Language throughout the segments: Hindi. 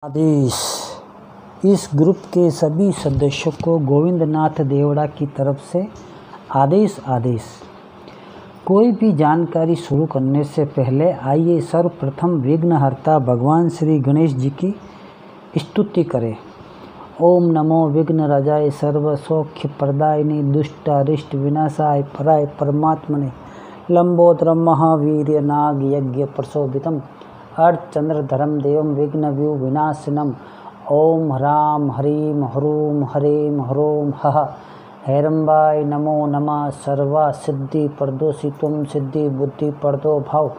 आदेश। इस ग्रुप के सभी सदस्यों को गोविंदनाथ देवड़ा की तरफ से आदेश। कोई भी जानकारी शुरू करने से पहले आइए सर्वप्रथम विघ्नहर्ता भगवान श्री गणेश जी की स्तुति करें। ओम नमो विघ्नराजाय सर्व सौख्य प्रदायिनी दुष्ट अरिष्ट विनाशाय पराय परमात्मने लंबोदरम महावीर्य नाग यज्ञ प्रशोभितम अर्धचंद्रधरम देवम विघ्न विनाशनम ओम ह्रां ह्रीं ह्रूं ह्रीं ह्रों हः हैरंबाय नमो नमः सर्वा सिद्धि प्रदोषित्वं सिद्धि बुद्धि प्रदो भाव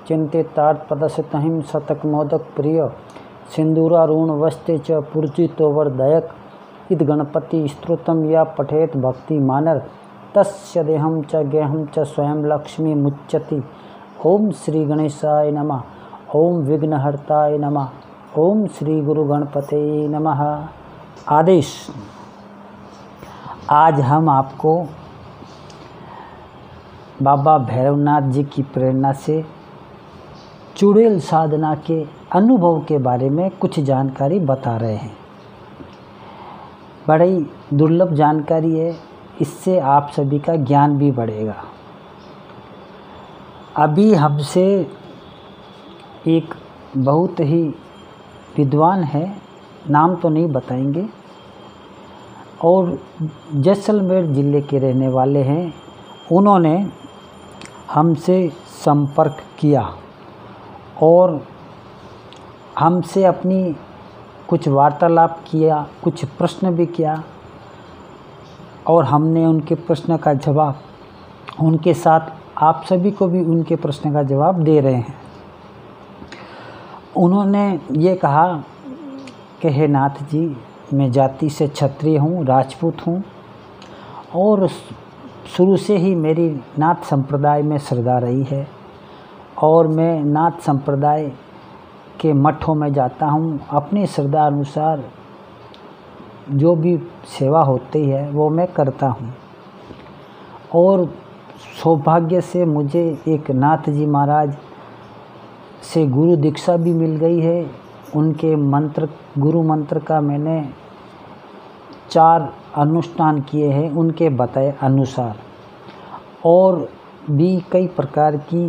चिंतितार्थ प्रदर्शित हिम शतक मोदक प्रिय सिंदूरारूण वस्ते च पूर्जितो वरदायक इद गणपति स्तोत्रम या पठेत भक्ति मानर तस्य देहं च गेहं च स्वयं लक्ष्मी मुच्यति। ओम श्री गणेशाय नमः। ओम विघ्नहर्ताय नमः। ओम श्री गुरु गणपते नमः। आदेश। आज हम आपको बाबा भैरवनाथ जी की प्रेरणा से चुड़ैल साधना के अनुभव के बारे में कुछ जानकारी बता रहे हैं। बड़ी दुर्लभ जानकारी है, इससे आप सभी का ज्ञान भी बढ़ेगा। अभी हमसे एक बहुत ही विद्वान है, नाम तो नहीं बताएंगे, और जैसलमेर ज़िले के रहने वाले हैं। उन्होंने हमसे संपर्क किया और हमसे अपनी कुछ वार्तालाप किया, कुछ प्रश्न भी किया और हमने उनके प्रश्न का जवाब, उनके साथ आप सभी को भी उनके प्रश्न का जवाब दे रहे हैं। उन्होंने ये कहा कि हे नाथ जी, मैं जाति से क्षत्रिय हूँ, राजपूत हूँ और शुरू से ही मेरी नाथ संप्रदाय में श्रद्धा रही है और मैं नाथ संप्रदाय के मठों में जाता हूँ। अपनी श्रद्धा अनुसार जो भी सेवा होती है वो मैं करता हूँ और सौभाग्य से मुझे एक नाथ जी महाराज से गुरु दीक्षा भी मिल गई है। उनके मंत्र, गुरु मंत्र का मैंने 4 अनुष्ठान किए हैं उनके बताए अनुसार, और भी कई प्रकार की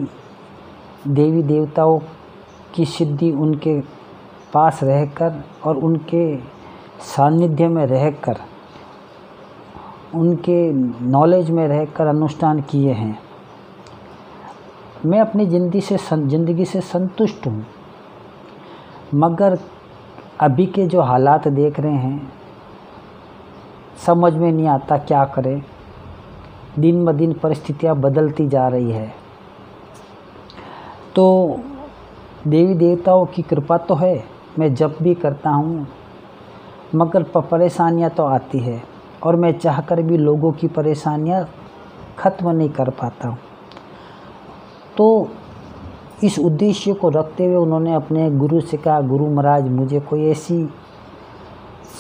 देवी देवताओं की सिद्धि उनके पास रहकर और उनके सानिध्य में रहकर, उनके नॉलेज में रहकर अनुष्ठान किए हैं। मैं अपनी ज़िंदगी से संतुष्ट हूँ, मगर अभी के जो हालात देख रहे हैं समझ में नहीं आता क्या करें। दिन ब दिन परिस्थितियाँ बदलती जा रही है, तो देवी देवताओं की कृपा तो है, मैं जप भी करता हूँ, मगर परेशानियाँ तो आती है और मैं चाहकर भी लोगों की परेशानियाँ ख़त्म नहीं कर पाता हूँ। तो इस उद्देश्य को रखते हुए उन्होंने अपने गुरु से कहा, गुरु महाराज मुझे कोई ऐसी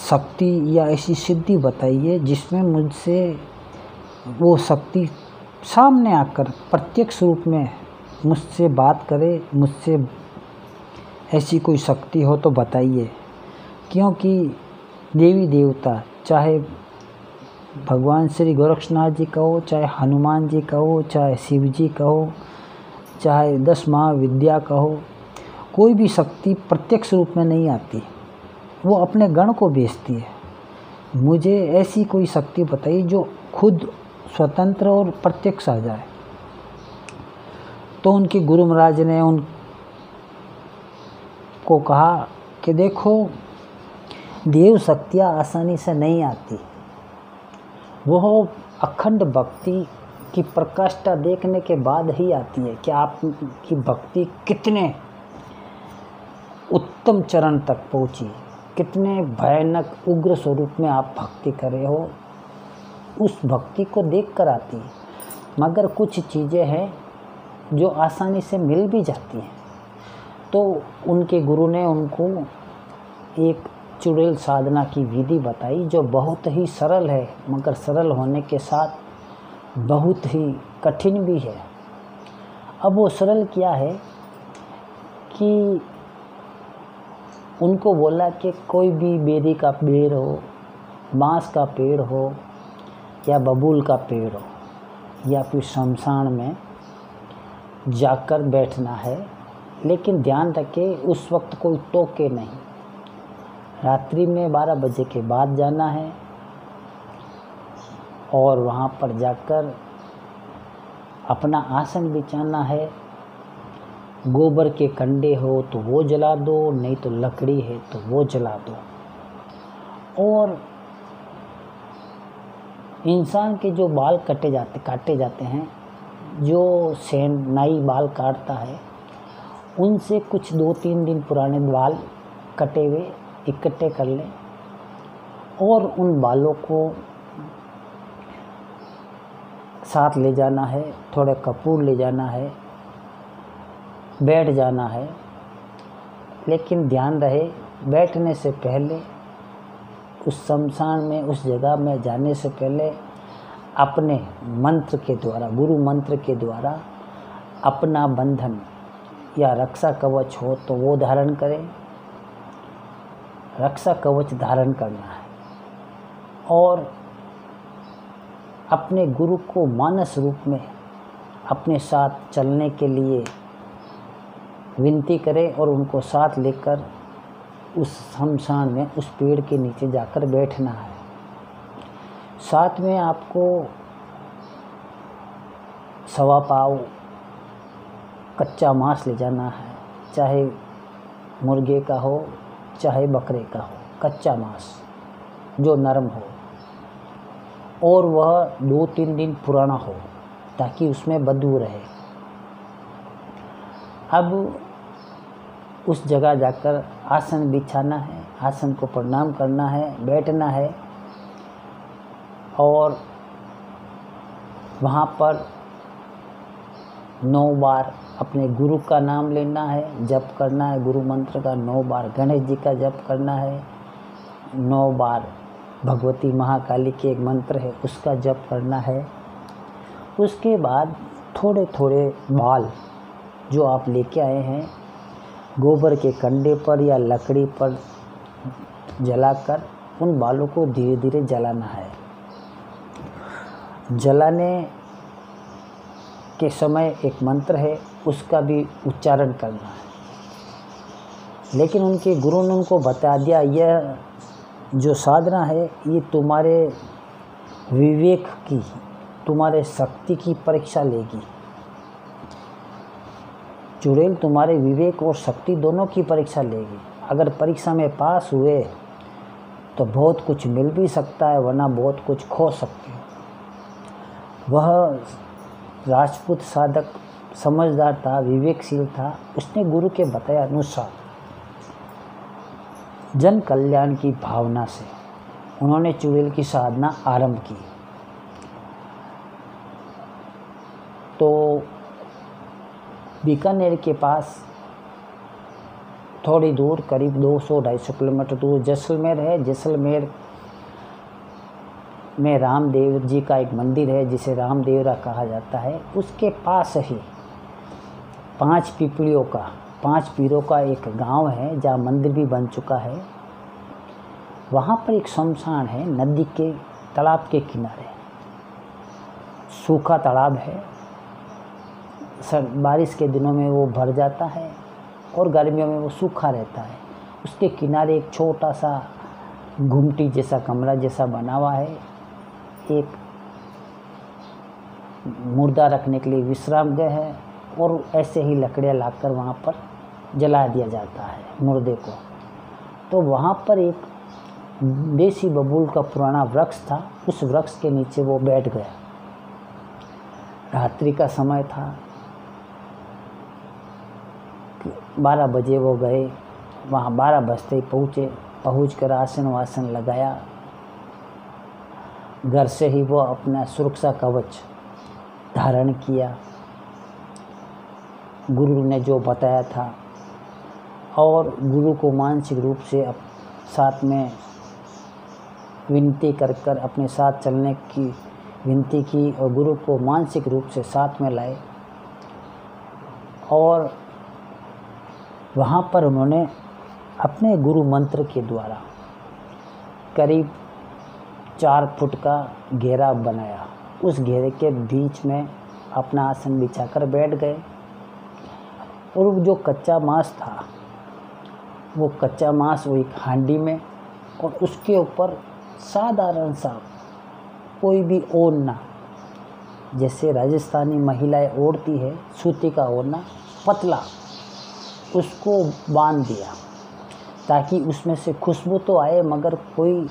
शक्ति या ऐसी सिद्धि बताइए जिसमें मुझसे वो शक्ति सामने आकर प्रत्यक्ष रूप में मुझसे बात करे, मुझसे ऐसी कोई शक्ति हो तो बताइए। क्योंकि देवी देवता, चाहे भगवान श्री गोरक्षनाथ जी का हो, चाहे हनुमान जी का हो, चाहे शिव जी का हो, चाहे 10 महाविद्या का हो, कोई भी शक्ति प्रत्यक्ष रूप में नहीं आती, वो अपने गण को भेजती है। मुझे ऐसी कोई शक्ति बताइए जो खुद स्वतंत्र और प्रत्यक्ष आ जाए। तो उनके गुरु महाराज ने उनको कहा कि देखो, देव शक्तियाँ आसानी से नहीं आती, वो अखंड भक्ति की प्रकाष्ठा देखने के बाद ही आती है कि आपकी भक्ति कितने उत्तम चरण तक पहुँची, कितने भयानक उग्र स्वरूप में आप भक्ति कर रहे हो, उस भक्ति को देख कर आती है। मगर कुछ चीज़ें हैं जो आसानी से मिल भी जाती हैं। तो उनके गुरु ने उनको एक चुड़ैल साधना की विधि बताई जो बहुत ही सरल है, मगर सरल होने के साथ बहुत ही कठिन भी है। अब वो सरल क्या है कि उनको बोला कि कोई भी बेरी का पेड़ हो, बांस का पेड़ हो या बबूल का पेड़ हो या फिर शमशान में जाकर बैठना है, लेकिन ध्यान रखे उस वक्त कोई टोके नहीं। रात्रि में 12 बजे के बाद जाना है और वहाँ पर जाकर अपना आसन बिछाना है। गोबर के कंडे हो तो वो जला दो, नहीं तो लकड़ी है तो वो जला दो। और इंसान के जो बाल काटे जाते हैं, जो नाई बाल काटता है, उनसे कुछ 2-3 दिन पुराने बाल कटे हुए इकट्ठे कर लें और उन बालों को साथ ले जाना है, थोड़ा कपूर ले जाना है, बैठ जाना है। लेकिन ध्यान रहे बैठने से पहले, उस शमशान में, उस जगह में जाने से पहले अपने मंत्र के द्वारा, गुरु मंत्र के द्वारा अपना बंधन या रक्षा कवच हो तो वो धारण करें। रक्षा कवच धारण करना है और अपने गुरु को मानस रूप में अपने साथ चलने के लिए विनती करें और उनको साथ लेकर उस शमशान में, उस पेड़ के नीचे जाकर बैठना है। साथ में आपको 1.25 पाव कच्चा मांस ले जाना है, चाहे मुर्गे का हो चाहे बकरे का हो, कच्चा मांस जो नरम हो और वह 2-3 दिन पुराना हो ताकि उसमें बदबू रहे। अब उस जगह जाकर आसन बिछाना है, आसन को प्रणाम करना है, बैठना है और वहाँ पर 9 बार अपने गुरु का नाम लेना है, जप करना है गुरु मंत्र का 9 बार, गणेश जी का जप करना है 9 बार, भगवती महाकाली के एक मंत्र है उसका जप करना है। उसके बाद थोड़े थोड़े बाल जो आप लेके आए हैं गोबर के कंडे पर या लकड़ी पर जलाकर उन बालों को धीरे धीरे जलाना है। जलाने के समय एक मंत्र है उसका भी उच्चारण करना है। लेकिन उनके गुरु ने उनको बता दिया यह जो साधना है ये तुम्हारे विवेक की, तुम्हारे शक्ति की परीक्षा लेगी। चुड़ैल तुम्हारे विवेक और शक्ति दोनों की परीक्षा लेगी। अगर परीक्षा में पास हुए तो बहुत कुछ मिल भी सकता है, वरना बहुत कुछ खो सकते हो। वह राजपूत साधक समझदार था, विवेकशील था। उसने गुरु के बताए अनुसार जन कल्याण की भावना से उन्होंने चुड़ैल की साधना आरंभ की। तो बीकानेर के पास थोड़ी दूर, करीब 200-250 किलोमीटर दूर जैसलमेर है। जैसलमेर में रामदेव जी का एक मंदिर है जिसे रामदेवरा कहा जाता है। उसके पास ही 5 पीरों का एक गांव है जहाँ मंदिर भी बन चुका है। वहाँ पर एक शमशान है नदी के तालाब के किनारे। सूखा तालाब है, बारिश के दिनों में वो भर जाता है और गर्मियों में वो सूखा रहता है। उसके किनारे एक छोटा सा घुमटी जैसा कमरा जैसा बना हुआ है। एक मुर्दा रखने के लिए विश्राम गृह है और ऐसे ही लकड़ियाँ लाकर वहाँ पर जला दिया जाता है मुर्दे को। तो वहाँ पर एक देसी बबूल का पुराना वृक्ष था, उस वृक्ष के नीचे वो बैठ गया। रात्रि का समय था, 12 बजे वो गए वहाँ। 12 बजते ही पहुँच कर आसन वासन लगाया। घर से ही वो अपना सुरक्षा कवच धारण किया, गुरु ने जो बताया था, और गुरु को मानसिक रूप से साथ में विनती कर अपने साथ चलने की विनती की और गुरु को मानसिक रूप से साथ में लाए। और वहाँ पर उन्होंने अपने गुरु मंत्र के द्वारा करीब 4 फुट का घेरा बनाया। उस घेरे के बीच में अपना आसन बिछाकर बैठ गए और जो कच्चा मांस था वो कच्चा मांस वो एक हांडी में और उसके ऊपर साधारण सा कोई भी ओढ़ना, जैसे राजस्थानी महिलाएं ओढ़ती है सूती का ओढ़ना पतला, उसको बांध दिया ताकि उसमें से खुशबू तो आए मगर कोई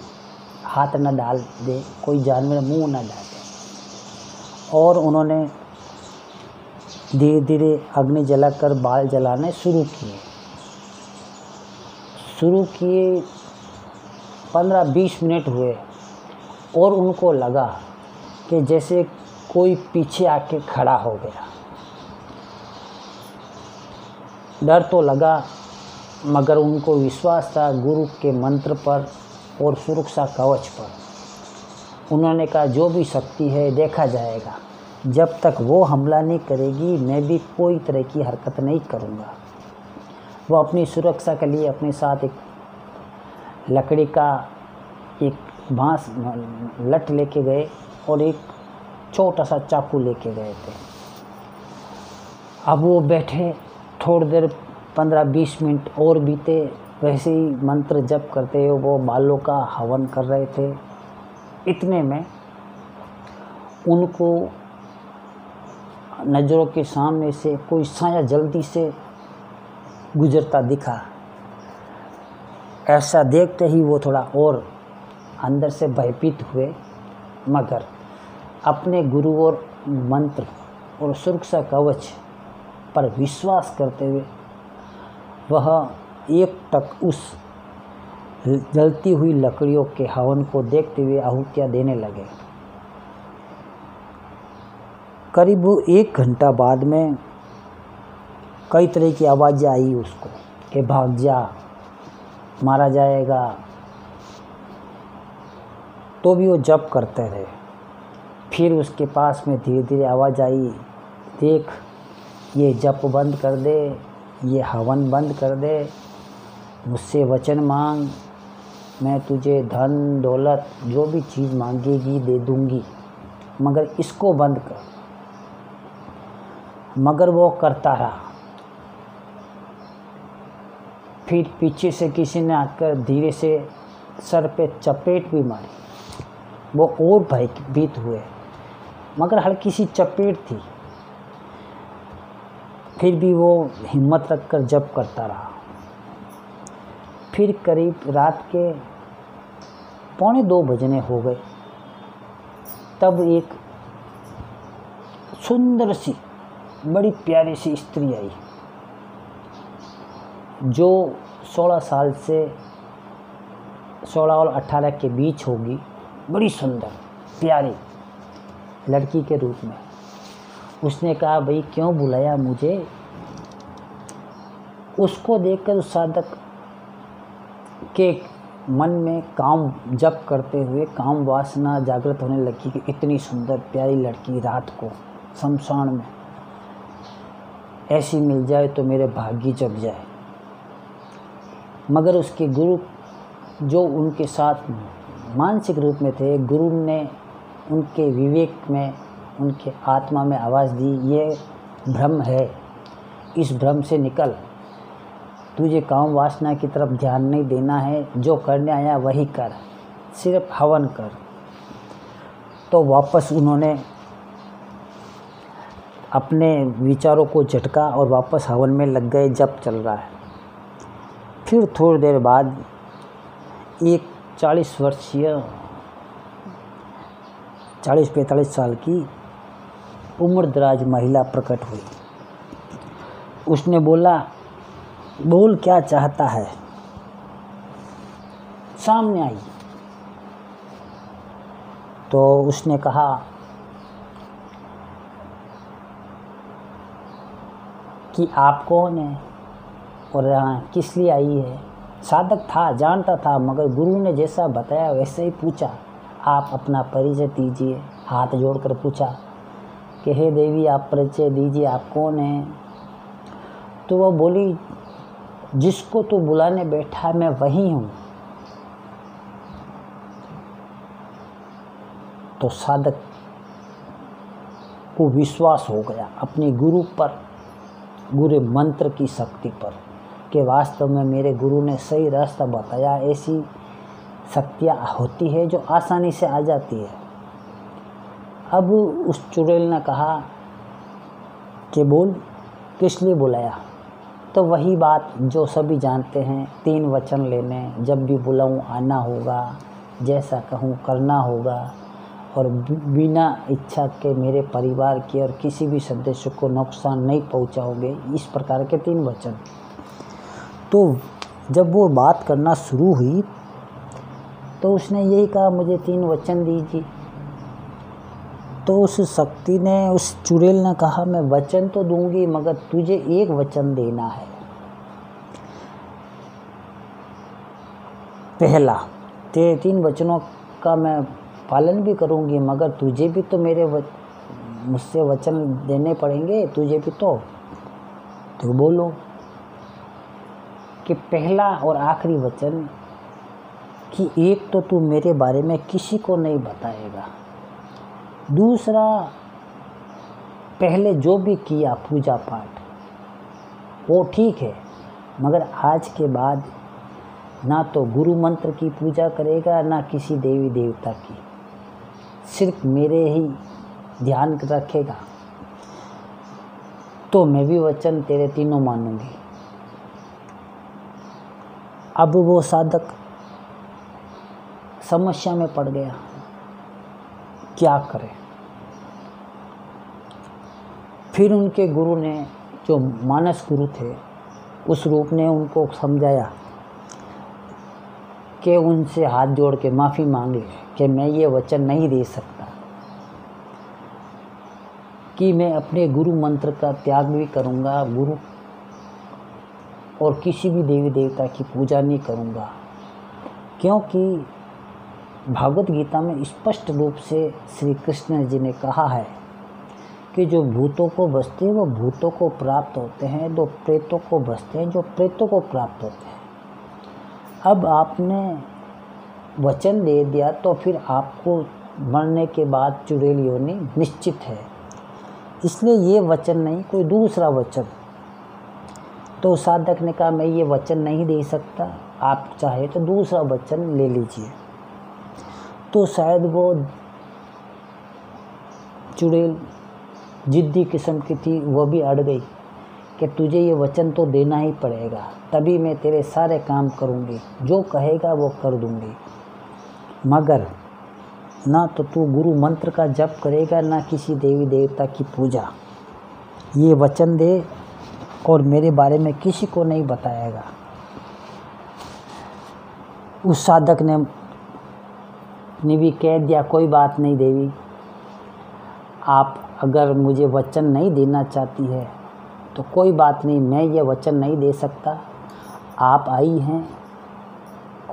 हाथ न डाल दे, कोई जानवर मुंह न डाले। और उन्होंने धीरे धीरे अग्नि जलाकर बाल जलाने शुरू किए। 15-20 मिनट हुए और उनको लगा कि जैसे कोई पीछे आके खड़ा हो गया। डर तो लगा मगर उनको विश्वास था गुरु के मंत्र पर और सुरक्षा कवच पर। उन्होंने कहा जो भी शक्ति है देखा जाएगा, जब तक वो हमला नहीं करेगी मैं भी कोई तरह की हरकत नहीं करूँगा। वो अपनी सुरक्षा के लिए अपने साथ एक लकड़ी का एक बांस लट लेके गए और एक छोटा सा चाकू लेके गए थे। अब वो बैठे, थोड़ी देर 15-20 मिनट और बीते, वैसे ही मंत्र जप करते हुए वो बालों का हवन कर रहे थे। इतने में उनको नज़रों के सामने से कोई साया जल्दी से गुजरता दिखा। ऐसा देखते ही वो थोड़ा और अंदर से भयभीत हुए, मगर अपने गुरु और मंत्र और सुरक्षा कवच पर विश्वास करते हुए वह एक टक उस जलती हुई लकड़ियों के हवन को देखते हुए आहुतियाँ देने लगे। करीब 1 घंटा बाद में कई तरह की आवाज़ें आई उसको कि भाग जा, मारा जाएगा। तो भी वो जप करते रहे। फिर उसके पास में धीरे धीरे आवाज़ आई, देख ये जप बंद कर दे, ये हवन बंद कर दे, मुझसे वचन मांग, मैं तुझे धन दौलत जो भी चीज़ मांगेगी दे दूंगी, मगर इसको बंद कर। मगर वो करता रहा। फिर पीछे से किसी ने आकर धीरे से सर पे चपेट भी मारी। वो और भयभीत हुए, मगर हल्की सी चपेट थी। फिर भी वो हिम्मत रखकर जप करता रहा। फिर करीब रात के 1:45 बजने हो गए, तब एक सुंदर सी बड़ी प्यारी सी स्त्री आई जो 16 साल से 16 और 18 के बीच होगी। बड़ी सुंदर प्यारी लड़की के रूप में। उसने कहा, भाई क्यों बुलाया मुझे? उसको देखकर उस साधक के मन में काम जप करते हुए काम वासना जागृत होने लगी कि इतनी सुंदर प्यारी लड़की रात को शमशान में ऐसी मिल जाए तो मेरे भाग्य जग जाए। मगर उसके गुरु जो उनके साथ मानसिक रूप में थे, गुरु ने उनके विवेक में, उनके आत्मा में आवाज़ दी, ये भ्रम है, इस भ्रम से निकल, तुझे काम वासना की तरफ ध्यान नहीं देना है, जो करने आया वही कर, सिर्फ हवन कर। तो वापस उन्होंने अपने विचारों को झटका और वापस हवन में लग गए। जप चल रहा है। फिर थोड़ी देर बाद एक 40 वर्षीय 40-45 साल की उम्र दराज महिला प्रकट हुई। उसने बोला, बोल क्या चाहता है? सामने आई। तो उसने कहा कि आप कौन हैं और यहाँ किस लिए आई है? साधक था, जानता था, मगर गुरु ने जैसा बताया वैसे ही पूछा, आप अपना परिचय दीजिए। हाथ जोड़कर पूछा कि हे देवी आप परिचय दीजिए, आप कौन हैं? तो वह बोली, जिसको तू बुलाने बैठा मैं वही हूँ। तो साधक को विश्वास हो गया अपने गुरु पर, गुरु मंत्र की शक्ति पर, कि वास्तव में मेरे गुरु ने सही रास्ता बताया। ऐसी शक्तियाँ होती है जो आसानी से आ जाती है। अब उस चुड़ैल ने कहा कि बोल किस लिए बुलाया? तो वही बात जो सभी जानते हैं, 3 वचन लेने, जब भी बुलाऊं आना होगा, जैसा कहूं करना होगा, और बिना इच्छा के मेरे परिवार के और किसी भी सदस्य को नुकसान नहीं पहुंचाओगे, इस प्रकार के 3 वचन। तो जब वो बात करना शुरू हुई तो उसने यही कहा, मुझे 3 वचन दीजिए। तो उस शक्ति ने, उस चुड़ैल ने कहा, मैं वचन तो दूंगी मगर तुझे 1 वचन देना है। पहला, तेरे 3 वचनों का मैं पालन भी करूंगी मगर तुझे भी तो मुझसे वचन देने पड़ेंगे, तुझे भी तो बोलो कि पहला और आखिरी वचन कि एक तो तू मेरे बारे में किसी को नहीं बताएगा। दूसरा, पहले जो भी किया पूजा पाठ वो ठीक है, मगर आज के बाद ना तो गुरु मंत्र की पूजा करेगा ना किसी देवी देवता की, सिर्फ मेरे ही ध्यान रखेगा। तो मैं भी वचन तेरे 3 मानूंगी। अब वो साधक समस्या में पड़ गया, क्या करे। फिर उनके गुरु ने, जो मानस गुरु थे, उस रूप ने उनको समझाया कि उनसे हाथ जोड़ के माफ़ी मांग ले कि मैं ये वचन नहीं दे सकता कि मैं अपने गुरु मंत्र का त्याग भी करूँगा, गुरु और किसी भी देवी देवता की पूजा नहीं करूँगा, क्योंकि भागवत गीता में स्पष्ट रूप से श्री कृष्ण जी ने कहा है कि जो भूतों को बसते हैं वो भूतों को प्राप्त होते हैं, जो प्रेतों को बसते हैं जो प्रेतों को प्राप्त होते हैं। अब आपने वचन दे दिया तो फिर आपको मरने के बाद चुड़ैल योनि निश्चित है, इसलिए ये वचन नहीं, कोई दूसरा वचन। तो साधक ने कहा, मैं ये वचन नहीं दे सकता, आप चाहे तो दूसरा वचन ले लीजिए। तो शायद वो चुड़ैल जिद्दी किस्म की थी, वो भी अड़ गई कि तुझे ये वचन तो देना ही पड़ेगा, तभी मैं तेरे सारे काम करूँगी, जो कहेगा वो कर दूँगी, मगर ना तो तू गुरु मंत्र का जप करेगा ना किसी देवी देवता की पूजा। ये वचन दे और मेरे बारे में किसी को नहीं बताएगा। उस साधक ने भी कह दिया, कोई बात नहीं देवी, आप अगर मुझे वचन नहीं देना चाहती है तो कोई बात नहीं, मैं ये वचन नहीं दे सकता। आप आई हैं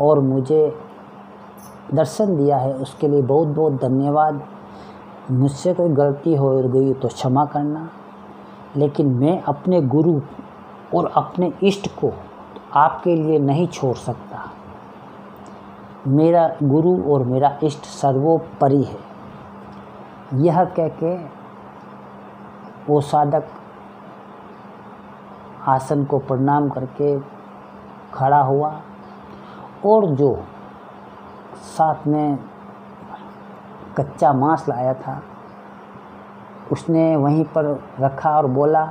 और मुझे दर्शन दिया है, उसके लिए बहुत बहुत धन्यवाद। मुझसे कोई गलती हो गई तो क्षमा करना, लेकिन मैं अपने गुरु और अपने इष्ट को आपके लिए नहीं छोड़ सकता। मेरा गुरु और मेरा इष्ट सर्वोपरि है। यह कह के वो साधक आसन को प्रणाम करके खड़ा हुआ और जो साथ में कच्चा मांस लाया था उसने वहीं पर रखा और बोला,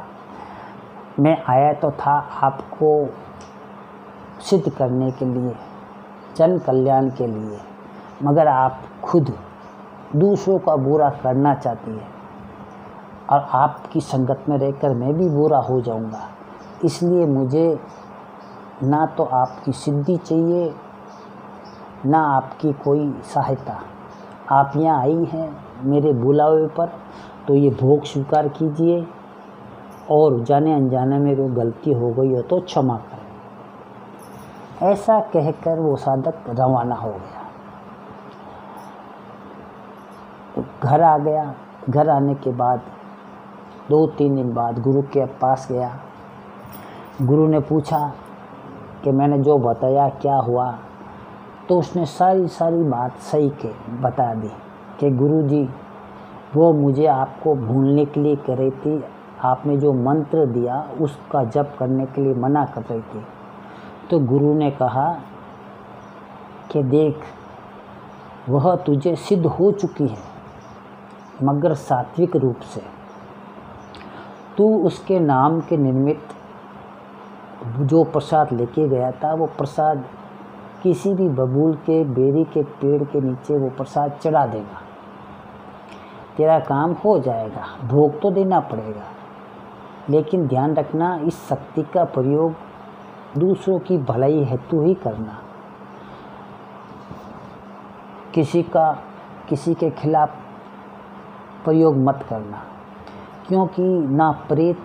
मैं आया तो था आपको सिद्ध करने के लिए, जन कल्याण के लिए, मगर आप खुद दूसरों का बुरा करना चाहती है और आपकी संगत में रहकर मैं भी बुरा हो जाऊंगा। इसलिए मुझे ना तो आपकी सिद्धि चाहिए ना आपकी कोई सहायता। आप यहाँ आई हैं मेरे बुलावे पर, तो ये भोग स्वीकार कीजिए और जाने अनजाने में कोई गलती हो गई हो तो क्षमा करें। ऐसा कहकर वो साधक रवाना हो गया। घर आ गया। घर आने के बाद 2-3 दिन बाद गुरु के पास गया। गुरु ने पूछा कि मैंने जो बताया क्या हुआ, तो उसने सारी बात सही के बता दी कि गुरुजी वो मुझे आपको भूलने के लिए कह रही थी, आपने जो मंत्र दिया उसका जप करने के लिए मना कर रही थी। तो गुरु ने कहा कि देख, वह तुझे सिद्ध हो चुकी है, मगर सात्विक रूप से। तू उसके नाम के निमित्त जो प्रसाद लेके गया था, वो प्रसाद किसी भी बबूल के बेरी के पेड़ के नीचे वो प्रसाद चढ़ा देगा, तेरा काम हो जाएगा। भोग तो देना पड़ेगा, लेकिन ध्यान रखना इस शक्ति का प्रयोग दूसरों की भलाई हेतु ही करना, किसी के खिलाफ प्रयोग मत करना। क्योंकि ना प्रेत,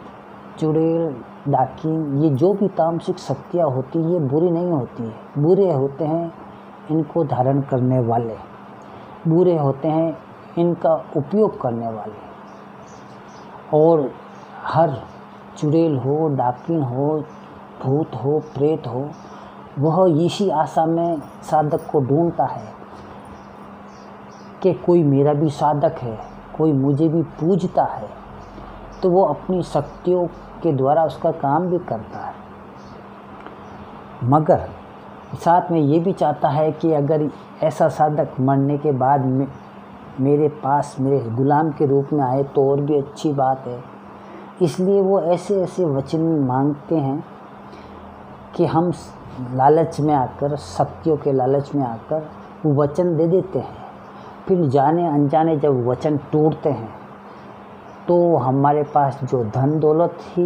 चुड़ैल, डाकिन, ये जो भी तामसिक शक्तियाँ होती हैं, ये बुरी नहीं होती है। बुरे होते हैं इनको धारण करने वाले, बुरे होते हैं इनका उपयोग करने वाले। और हर चुड़ैल हो, डाकिन हो, भूत हो, प्रेत हो, वह इसी आशा में साधक को ढूंढता है कि कोई मेरा भी साधक है, कोई मुझे भी पूजता है, तो वो अपनी शक्तियों के द्वारा उसका काम भी करता है। मगर साथ में ये भी चाहता है कि अगर ऐसा साधक मरने के बाद मेरे पास मेरे गुलाम के रूप में आए तो और भी अच्छी बात है। इसलिए वो ऐसे वचन मांगते हैं कि हम लालच में आकर, शक्तियों के लालच में आकर वो वचन दे देते हैं। फिर जाने अनजाने जब वचन टूटते हैं तो हमारे पास जो धन दौलत थी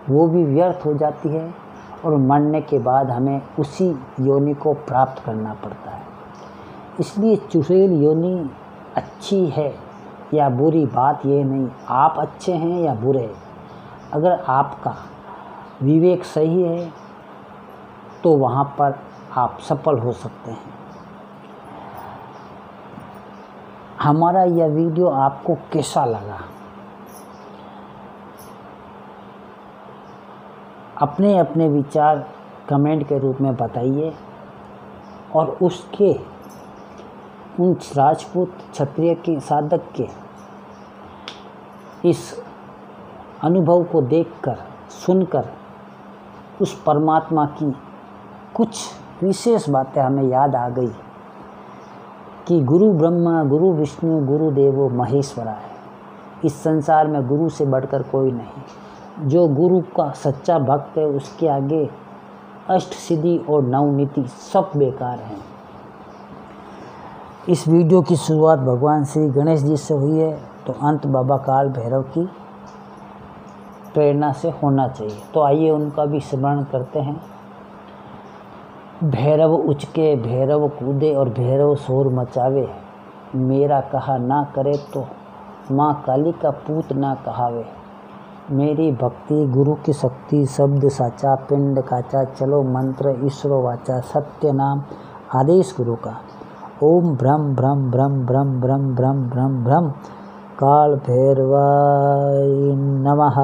वो भी व्यर्थ हो जाती है, और मरने के बाद हमें उसी योनि को प्राप्त करना पड़ता है। इसलिए चुड़ैल योनि अच्छी है या बुरी, बात ये नहीं, आप अच्छे हैं या बुरे। अगर आपका विवेक सही है तो वहाँ पर आप सफल हो सकते हैं। हमारा यह वीडियो आपको कैसा लगा? अपने अपने विचार कमेंट के रूप में बताइए, और उसके उन राजपूत क्षत्रिय के साधक के इस अनुभव को देखकर, सुनकर उस परमात्मा की कुछ विशेष बातें हमें याद आ गई कि गुरु ब्रह्मा, गुरु विष्णु, गुरु देवो महेश्वरा है। इस संसार में गुरु से बढ़कर कोई नहीं। जो गुरु का सच्चा भक्त है उसके आगे अष्ट सिद्धि और नवनीति सब बेकार हैं। इस वीडियो की शुरुआत भगवान श्री गणेश जी से हुई है, तो अंत बाबा काल भैरव की प्रेरणा से होना चाहिए। तो आइए उनका भी स्मरण करते हैं। भैरव उचके, भैरव कूदे और भैरव शोर मचावे, मेरा कहा ना करे तो माँ काली का पूत ना कहावे। मेरी भक्ति गुरु की शक्ति, शब्द साचा पिंड काचा, चलो मंत्र ईश्वर वाचा, सत्य नाम आदेश गुरु का। ओम ब्रह्म ब्रह्म ब्रह्म ब्रह्म ब्रह्म ब्रह्म ब्रह्म ब्रह्म काल भैरवाय नमः।